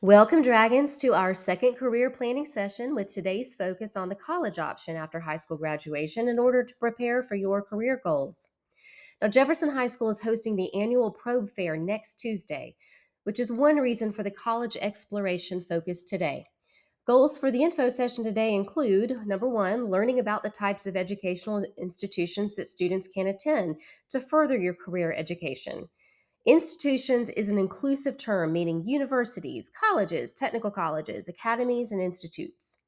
Welcome, Dragons, to our second career planning session with today's focus on the college option after high school graduation in order to prepare for your career goals. Now, Jefferson High School is hosting the annual Probe Fair next Tuesday, which is one reason for the college exploration focus today. Goals for the info session today include number one, learning about the types of educational institutions that students can attend to further your career education. Institutions is an inclusive term meaning universities, colleges, technical colleges, academies, and institutes.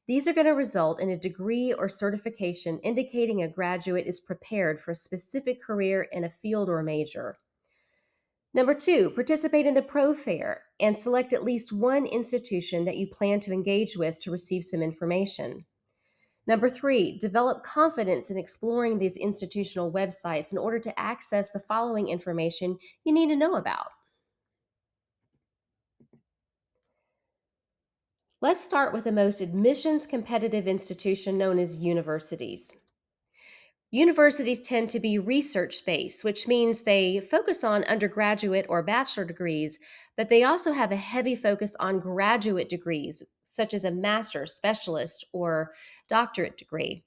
These are going to result in a degree or certification indicating a graduate is prepared for a specific career in a field or major. Number two, participate in the Pro Fair and select at least one institution that you plan to engage with to receive some information. Number three, develop confidence in exploring these institutional websites in order to access the following information you need to know about. Let's start with the most admissions competitive institution known as universities. Universities tend to be research based, which means they focus on undergraduate or bachelor degrees, but they also have a heavy focus on graduate degrees, such as a master's, specialist, or doctorate degree.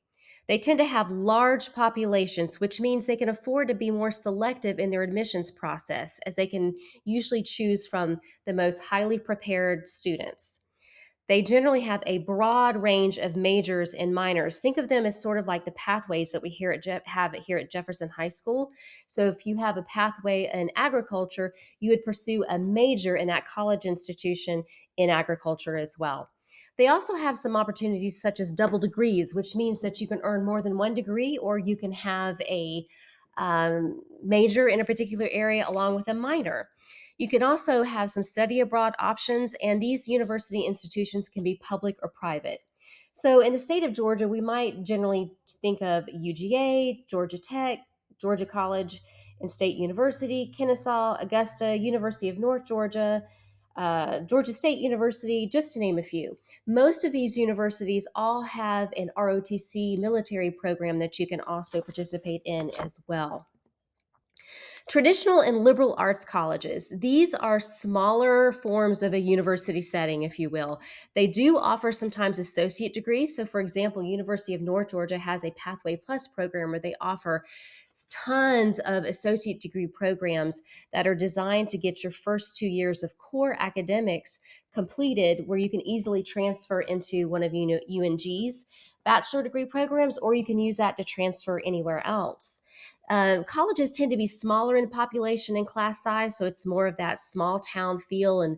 They tend to have large populations, which means they can afford to be more selective in their admissions process, as they can usually choose from the most highly prepared students. They generally have a broad range of majors and minors. Think of them as sort of like the pathways that we have here at Jefferson High School. So if you have a pathway in agriculture, you would pursue a major in that college institution in agriculture as well. They also have some opportunities such as double degrees, which means that you can earn more than one degree or you can have a major in a particular area along with a minor. You can also have some study abroad options, and these university institutions can be public or private. So, in the state of Georgia, we might generally think of UGA, Georgia Tech, Georgia College and State University, Kennesaw, Augusta, University of North Georgia, Georgia State University, just to name a few. Most of these universities all have an ROTC military program that you can also participate in as well. Traditional and liberal arts colleges, these are smaller forms of a university setting, if you will. They do offer sometimes associate degrees. So, for example, University of North Georgia has a Pathway Plus program where they offer tons of associate degree programs that are designed to get your first 2 years of core academics completed, where you can easily transfer into one of UNG's bachelor degree programs, or you can use that to transfer anywhere else. Colleges tend to be smaller in population and class size, so it's more of that small town feel and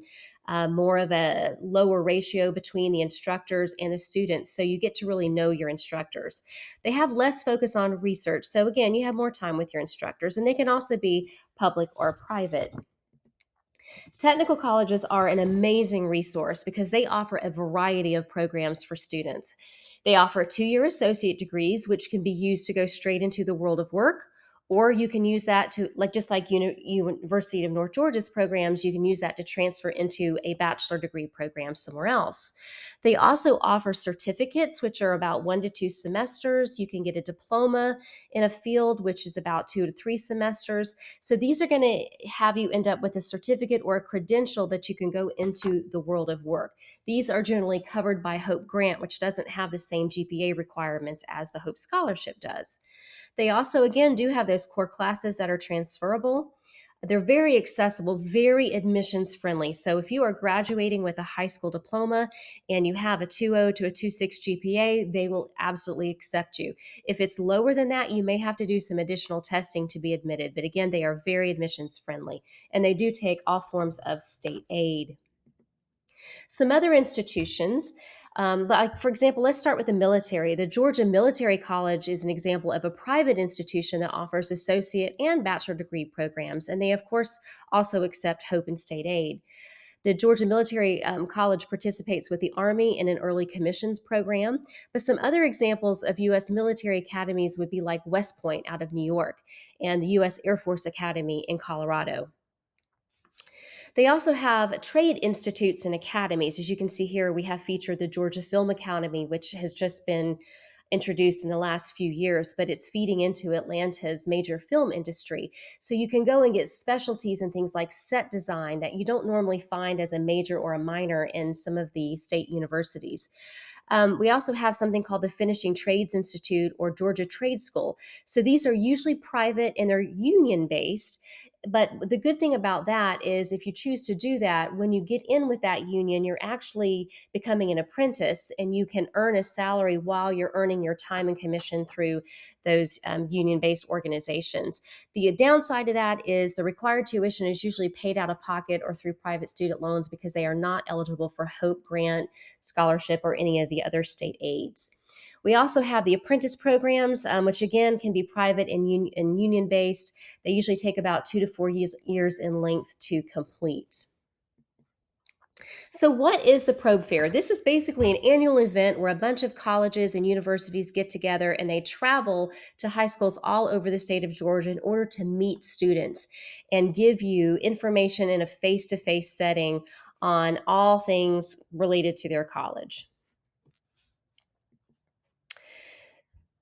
more of a lower ratio between the instructors and the students. So you get to really know your instructors. They have less focus on research. So again, you have more time with your instructors, and they can also be public or private. Technical colleges are an amazing resource because they offer a variety of programs for students. They offer 2 year associate degrees, which can be used to go straight into the world of work, or you can use that to, like just like University of North Georgia's programs, you can use that to transfer into a bachelor degree program somewhere else. They also offer certificates, which are about 1 to 2 semesters. You can get a diploma in a field, which is about 2 to 3 semesters. So these are going to have you end up with a certificate or a credential that you can go into the world of work. These are generally covered by Hope Grant, which doesn't have the same GPA requirements as the Hope Scholarship does. They also, again, do have those core classes that are transferable. They're very accessible, very admissions friendly. So if you are graduating with a high school diploma and you have a 2.0 to a 2.6 GPA, they will absolutely accept you. If it's lower than that, you may have to do some additional testing to be admitted. But again, they are very admissions friendly and they do take all forms of state aid. Some other institutions, like for example, let's start with the military. The Georgia Military College is an example of a private institution that offers associate and bachelor degree programs, and they, of course, also accept Hope and state aid. The Georgia Military College participates with the Army in an early commissions program. But some other examples of U.S. military academies would be like West Point out of New York and the U.S. Air Force Academy in Colorado. They also have trade institutes and academies. As you can see here, we have featured the Georgia Film Academy, which has just been introduced in the last few years, but it's feeding into Atlanta's major film industry. So you can go and get specialties in things like set design that you don't normally find as a major or a minor in some of the state universities. We also have something called the Finishing Trades Institute or Georgia Trade School. So these are usually private and they're union based. But the good thing about that is if you choose to do that, when you get in with that union, you're actually becoming an apprentice and you can earn a salary while you're earning your time and commission through those union based organizations. The downside of that is the required tuition is usually paid out of pocket or through private student loans because they are not eligible for Hope Grant, scholarship, or any of the other state aids. We also have the apprentice programs, which again can be private and, union based. They usually take about 2 to 4 years in length to complete. So, what is the Probe Fair? This is basically an annual event where a bunch of colleges and universities get together and they travel to high schools all over the state of Georgia in order to meet students and give you information in a face to face setting on all things related to their college.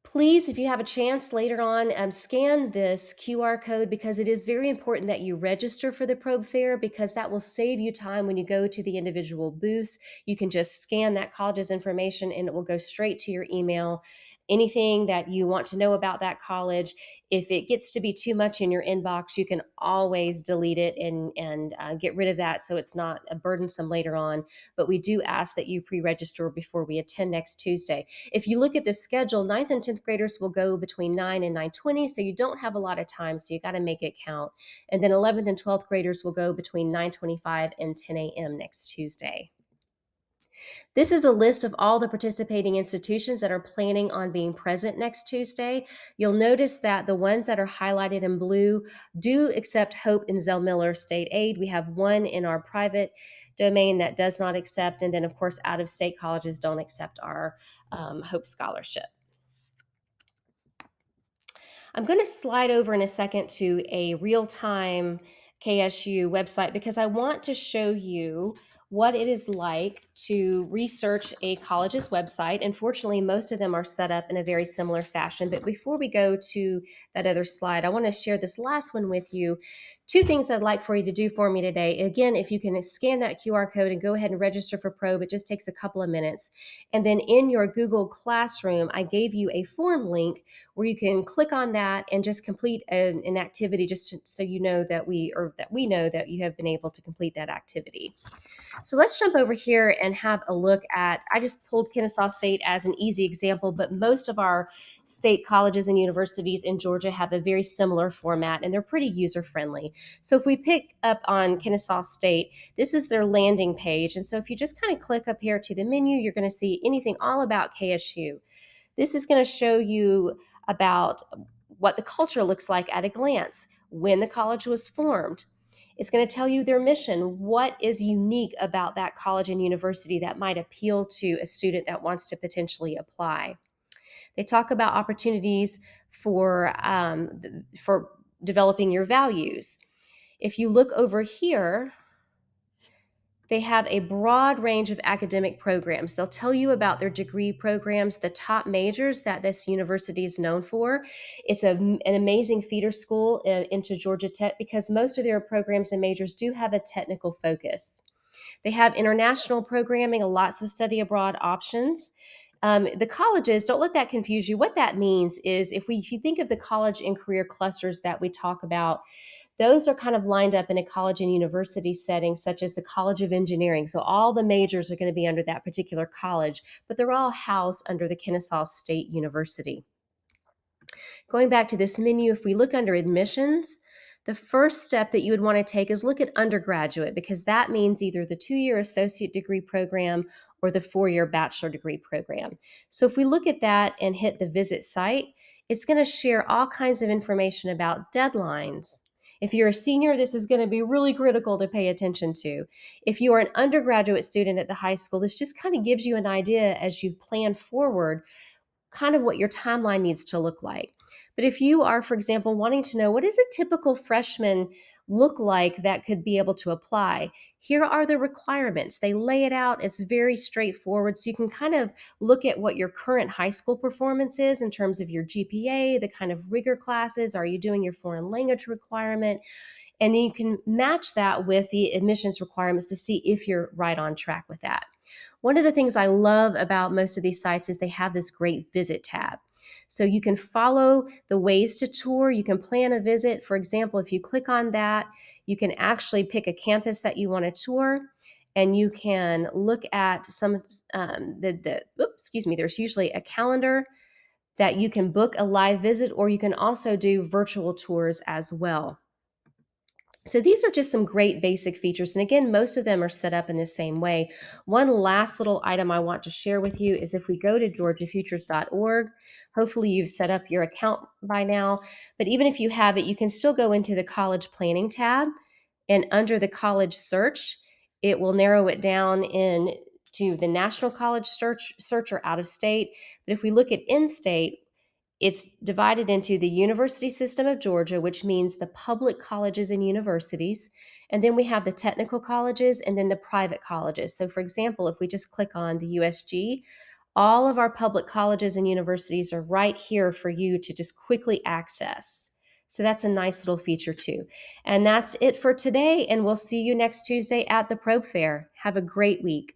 Please, if you have a chance later on, scan this QR code because it is very important that you register for the Probe Fair because that will save you time when you go to the individual booths. You can just scan that college's information and it will go straight to your email. Anything that you want to know about that college, if it gets to be too much in your inbox, you can always delete it and get rid of that so it's not burdensome later on. But we do ask that you pre-register before we attend next Tuesday. If you look at the schedule, ninth and 10th graders will go between 9 and 9:20, so you don't have a lot of time, so you got to make it count. And then 11th and 12th graders will go between 9:25 and 10 a.m. next Tuesday. This is a list of all the participating institutions that are planning on being present next Tuesday. You'll notice that the ones that are highlighted in blue do accept Hope and Zell Miller state aid. We have one in our private domain that does not accept, and then, of course, out of state colleges don't accept our Hope Scholarship. I'm going to slide over in a second to a real time KSU website because I want to show you what it is like to research a college's website. Unfortunately, most of them are set up in a very similar fashion. But before we go to that other slide, I want to share this last one with you. Two things I'd like for you to do for me today. Again, if you can scan that QR code and go ahead and register for Probe, it just takes a couple of minutes. And then in your Google Classroom, I gave you a form link where you can click on that and just complete an activity so you know that we know that you have been able to complete that activity. So let's jump over here and have a look at, I just pulled Kennesaw State as an easy example, but most of our state colleges and universities in Georgia have a very similar format and they're pretty user friendly. So if we pick up on Kennesaw State, this is their landing page. And so if you just kind of click up here to the menu, you're going to see anything all about KSU. This is going to show you about what the culture looks like at a glance, when the college was formed. It's going to tell you their mission, what is unique about that college and university that might appeal to a student that wants to potentially apply. They talk about opportunities for developing your values. If you look over here, they have a broad range of academic programs. They'll tell you about their degree programs, the top majors that this university is known for. It's an amazing feeder school into Georgia Tech because most of their programs and majors do have a technical focus. They have international programming, lots of study abroad options. The colleges, don't let that confuse you. What that means is if you think of the college and career clusters that we talk about, those are kind of lined up in a college and university setting, such as the College of Engineering. So all the majors are going to be under that particular college, but they're all housed under the Kennesaw State University. Going back to this menu, if we look under admissions, the first step that you would want to take is look at undergraduate because that means either the 2-year associate degree program or the 4-year bachelor degree program. So if we look at that and hit the visit site, it's going to share all kinds of information about deadlines. If you're a senior, this is going to be really critical to pay attention to. If you are an undergraduate student at the high school, this just kind of gives you an idea as you plan forward kind of what your timeline needs to look like. But if you are, for example, wanting to know what does a typical freshman look like that could be able to apply, here are the requirements. They lay it out. It's very straightforward. So you can kind of look at what your current high school performance is in terms of your GPA, the kind of rigor classes. Are you doing your foreign language requirement? And then you can match that with the admissions requirements to see if you're right on track with that. One of the things I love about most of these sites is they have this great visit tab. So you can follow the ways to tour, you can plan a visit. For example, if you click on that, you can actually pick a campus that you want to tour, and you can look at some there's usually a calendar that you can book a live visit, or you can also do virtual tours as well. So these are just some great basic features. And again, most of them are set up in the same way. One last little item I want to share with you is if we go to georgiafutures.org, hopefully you've set up your account by now. But even if you have it, you can still go into the college planning tab, and under the college search, it will narrow it down in to the national college search or out of state. But if we look at in-state, it's divided into the University System of Georgia, which means the public colleges and universities. And then we have the technical colleges and then the private colleges. So, for example, if we just click on the USG, all of our public colleges and universities are right here for you to just quickly access. So, that's a nice little feature too. And that's it for today. And we'll see you next Tuesday at the Probe Fair. Have a great week.